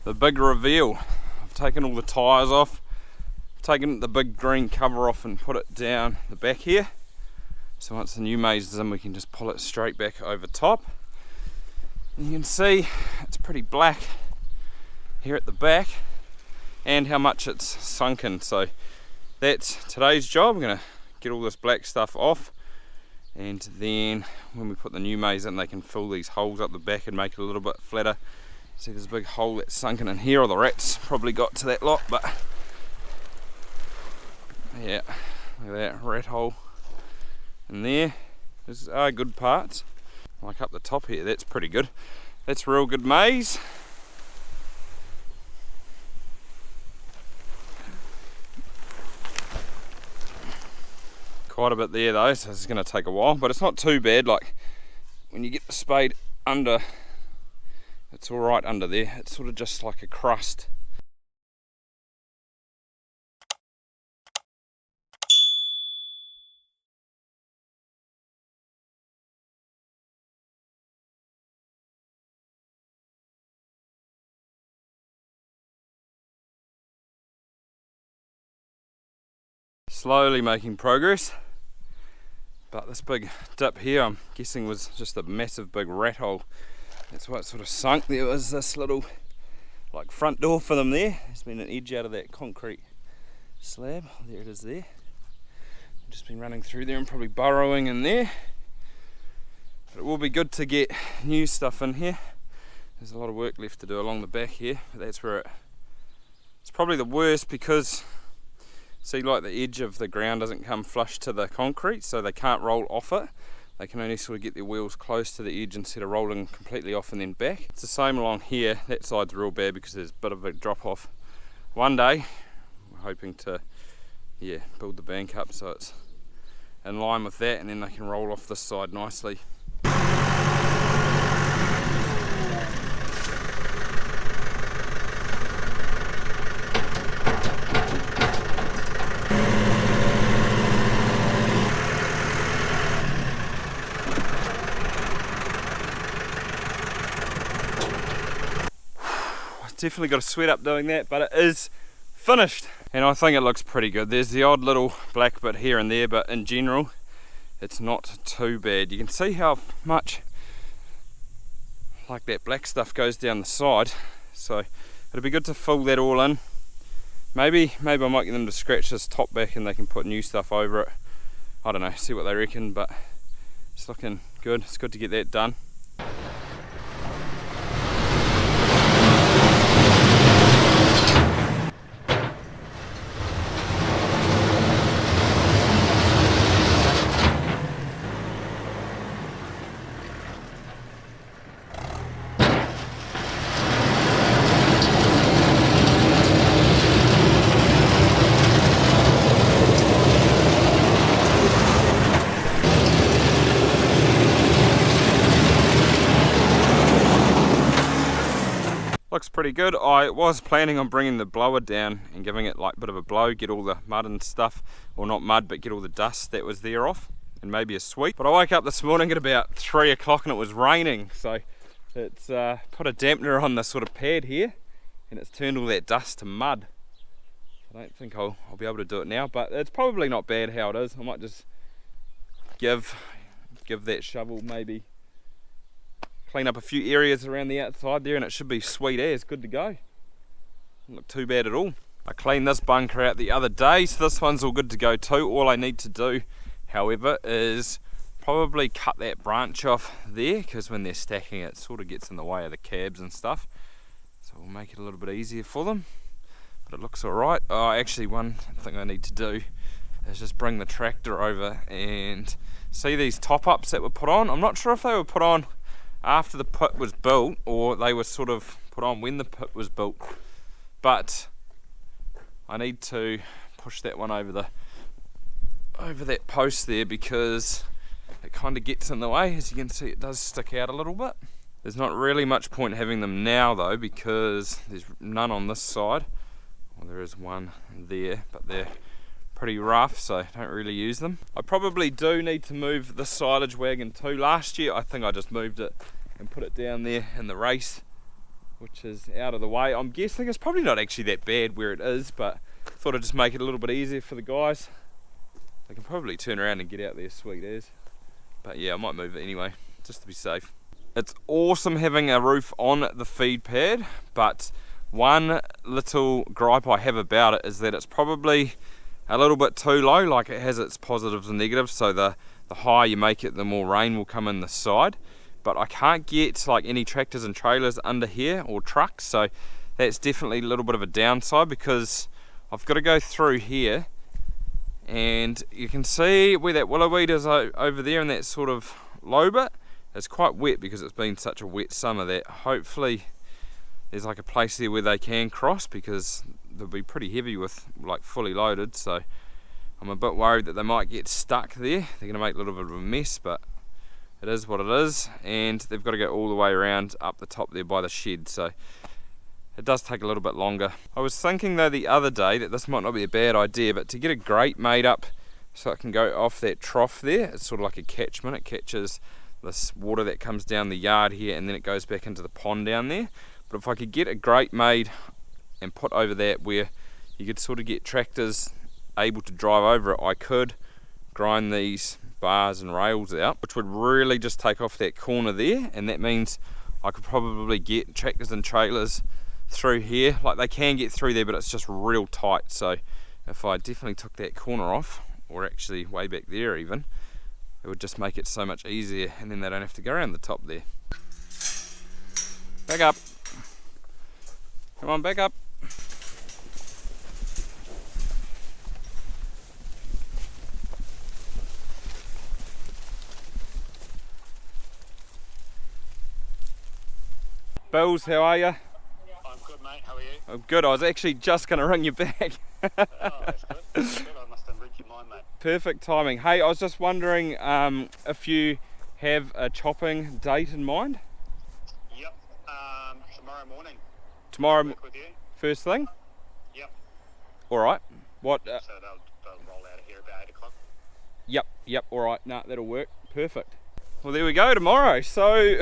The big reveal. I've taken all the tyres off, taken the big green cover off and put it down the back here. So once the new maize is in, we can just pull it straight back over top. And you can see it's pretty black here at the back and how much it's sunken. So that's today's job. I'm going to get all this black stuff off, and then when we put the new maize in, they can fill these holes up the back and make it a little bit flatter. See, there's a big hole that's sunken in here, or the rats probably got to that lot, but yeah, look at that rat hole in there. These are good parts. Like up the top here, that's pretty good. That's real good maize. Quite a bit there though, so this is going to take a while, but it's not too bad. Like when you get the spade under, it's all right under there. It's sort of just like a crust. Slowly making progress, but this big dip here, I'm guessing, was just a massive big rat hole. That's why it sort of sunk. There was this little like front door for them there. There's been an edge out of that concrete slab. There it is there. I've just been running through there and probably burrowing in there. But it will be good to get new stuff in here. There's a lot of work left to do along the back here, but that's where it's probably the worst, because see, like the edge of the ground doesn't come flush to the concrete, so they can't roll off it. They can only sort of get their wheels close to the edge instead of rolling completely off and then back. It's the same along here. That side's real bad because there's a bit of a drop off. One day we're hoping to build the bank up so it's in line with that, and then they can roll off this side nicely. Definitely got a sweat up doing that, but it is finished and I think it looks pretty good. There's the odd little black bit here and there, but in general it's not too bad. You can see how much like that black stuff goes down the side, so it'll be good to fill that all in. Maybe I might get them to scratch this top back and they can put new stuff over it. I don't know, see what they reckon, but it's looking good. It's good to get that done. Looks pretty good. I was planning on bringing the blower down and giving it like a bit of a blow, get all the mud and stuff, or not mud, but get all the dust that was there off, and maybe a sweep. But I woke up this morning at about 3 o'clock and it was raining, so it's put a dampener on the sort of pad here, and it's turned all that dust to mud. I don't think I'll be able to do it now, but it's probably not bad how it is. I might just give that shovel, maybe clean up a few areas around the outside there, and it should be sweet as, good to go. Doesn't look too bad at all. I cleaned this bunker out the other day, so this one's all good to go too. All I need to do, however, is probably cut that branch off there, because when they're stacking it sort of gets in the way of the cabs and stuff. So we'll make it a little bit easier for them. But it looks alright. Oh, actually one thing I need to do is just bring the tractor over and see these top-ups that were put on. I'm not sure if they were put on after the pit was built, or they were sort of put on when the pit was built, but I need to push that one over that post there, because it kind of gets in the way. As you can see, it does stick out a little bit. There's not really much point having them now though, because there's none on this side. Well, there is one there, but they're pretty rough, so I don't really use them. I probably do need to move the silage wagon too. Last year I think I just moved it and put it down there in the race which is out of the way. I'm guessing it's probably not actually that bad where it is, but thought I'd just make it a little bit easier for the guys. They can probably turn around and get out there sweet as. But yeah, I might move it anyway, just to be safe. It's awesome having a roof on the feed pad, but one little gripe I have about it is that it's probably a little bit too low. Like, it has its positives and negatives, so the higher you make it, the more rain will come in the side. But I can't get like any tractors and trailers under here, or trucks, so that's definitely a little bit of a downside, because I've got to go through here, and you can see where that willow weed is over there, and that sort of low bit. It's quite wet because it's been such a wet summer that hopefully there's like a place there where they can cross, because they'll be pretty heavy with like fully loaded. So I'm a bit worried that they might get stuck there. They're going to make a little bit of a mess, but it is what it is, and they've got to go all the way around up the top there by the shed, so it does take a little bit longer. I was thinking though the other day that this might not be a bad idea, but to get a grate made up so it can go off that trough there, it's sort of like a catchment. It catches this water that comes down the yard here, and then it goes back into the pond down there. But if I could get a grate made and put over that where you could sort of get tractors able to drive over it, I could grind these bars and rails out, which would really just take off that corner there, and that means I could probably get tractors and trailers through here. Like, they can get through there, but it's just real tight. So if I definitely took that corner off, or actually way back there even, it would just make it so much easier, and then they don't have to go around the top there. Back up. Come on, back up. Bills, how are you? I'm good, mate. How are you? I'm good. I was actually just going to ring you back. Oh, that's good. That's good. I must have read your mind, mate. Perfect timing. Hey, I was just wondering if you have a chopping date in mind? Yep. Tomorrow morning. Tomorrow, Work with you. first thing? Yep. All right. What? So they'll roll out of here about 8 o'clock. Yep. All right. Nah, that'll work. Perfect. Well, there we go. Tomorrow. So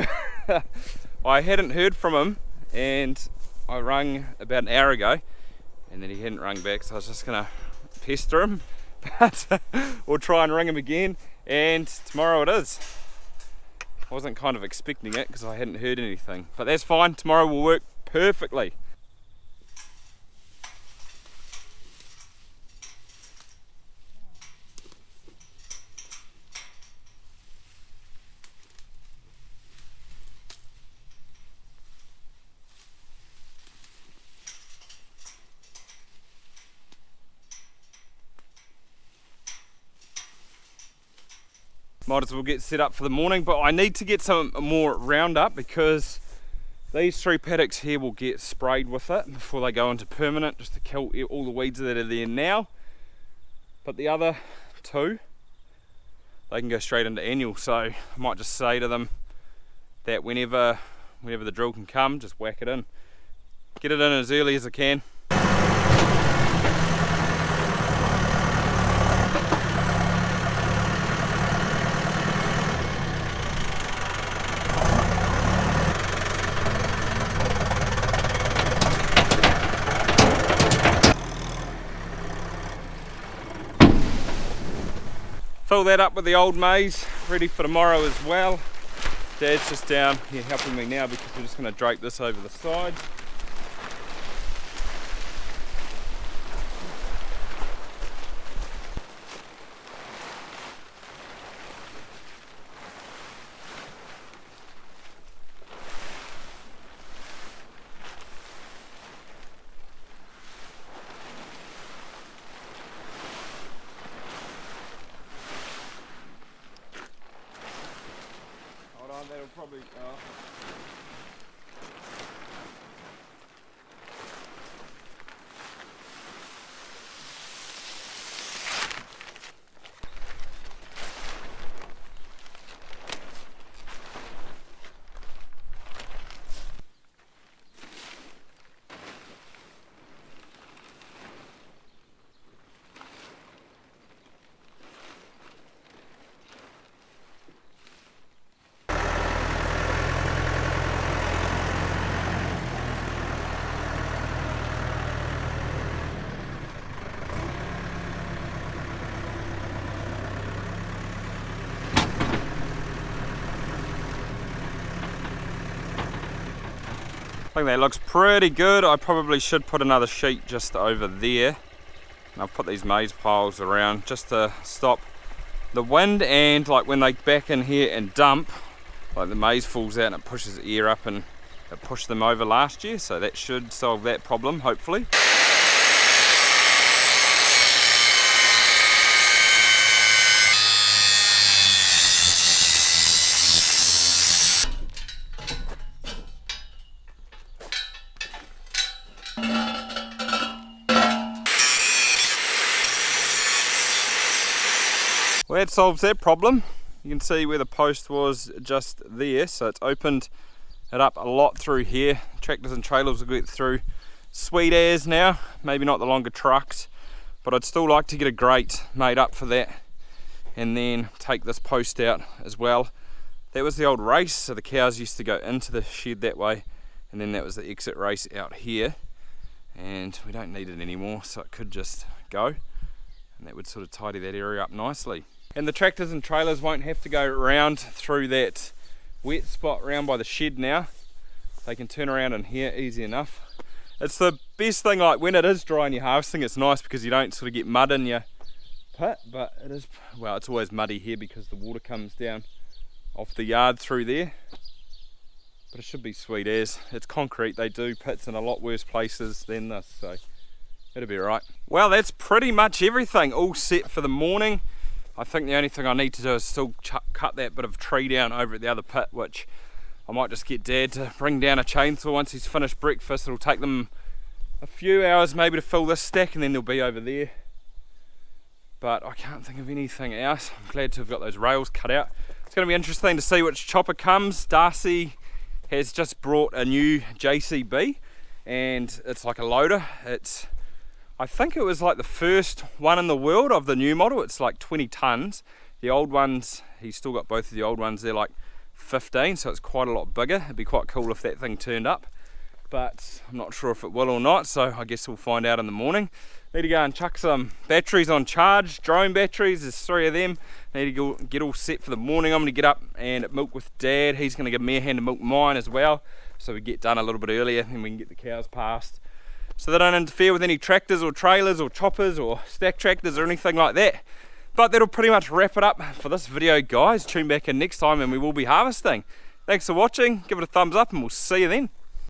I hadn't heard from him, and I rang about an hour ago, and then he hadn't rung back, so I was just gonna pester him, but we'll try and ring him again, and tomorrow it is. I wasn't kind of expecting it because I hadn't heard anything, but that's fine. Tomorrow will work perfectly. Might as well get set up for the morning, but I need to get some more Roundup because these 3 paddocks here will get sprayed with it before they go into permanent, just to kill all the weeds that are there now. But the other 2, they can go straight into annual, so I might just say to them that whenever the drill can come, just whack it in. Get it in as early as I can. Fill that up with the old maize, ready for tomorrow as well. Dad's just down here helping me now because we're just going to drape this over the side. That'll probably think that looks pretty good. I probably should put another sheet just over there. And I'll put these maize piles around just to stop the wind, and like when they back in here and dump, like the maize falls out and it pushes the air up, and it pushed them over last year, so that should solve that problem, hopefully. Well, that solves that problem. You can see where the post was just there, so it's opened it up a lot through here. Tractors and trailers will get through sweet as now, maybe not the longer trucks, but I'd still like to get a grate made up for that and then take this post out as well. That was the old race, so the cows used to go into the shed that way, and then that was the exit race out here, and we don't need it anymore, so it could just go, and that would sort of tidy that area up nicely. And the tractors and trailers won't have to go around through that wet spot round by the shed now. They can turn around in here easy enough. It's the best thing, like when it is dry and you're harvesting, it's nice because you don't sort of get mud in your pit, but it is, well, it's always muddy here because the water comes down off the yard through there. But it should be sweet as. It's concrete, they do pits in a lot worse places than this, so it'll be alright. Well, that's pretty much everything, all set for the morning. I think the only thing I need to do is still cut that bit of tree down over at the other pit, which I might just get Dad to bring down a chainsaw once he's finished breakfast. It'll take them a few hours maybe to fill this stack, and then they'll be over there. But I can't think of anything else. I'm glad to have got those rails cut out. It's going to be interesting to see which chopper comes. Darcy has just brought a new JCB, and it's like a loader. I think it was like the first one in the world of the new model. It's like 20 tons. The old ones, he's still got both of the old ones, they're like 15, so it's quite a lot bigger. It'd be quite cool if that thing turned up, but I'm not sure if it will or not, so I guess we'll find out in the morning. Need to go and chuck some batteries on charge, drone batteries, there's 3 of them. Need to go get all set for the morning. I'm going to get up and milk with Dad. He's going to give me a hand to milk mine as well, so we get done a little bit earlier and we can get the cows past, so they don't interfere with any tractors or trailers or choppers or stack tractors or anything like that. But that'll pretty much wrap it up for this video, guys. Tune back in next time and we will be harvesting. Thanks for watching, give it a thumbs up and we'll see you then.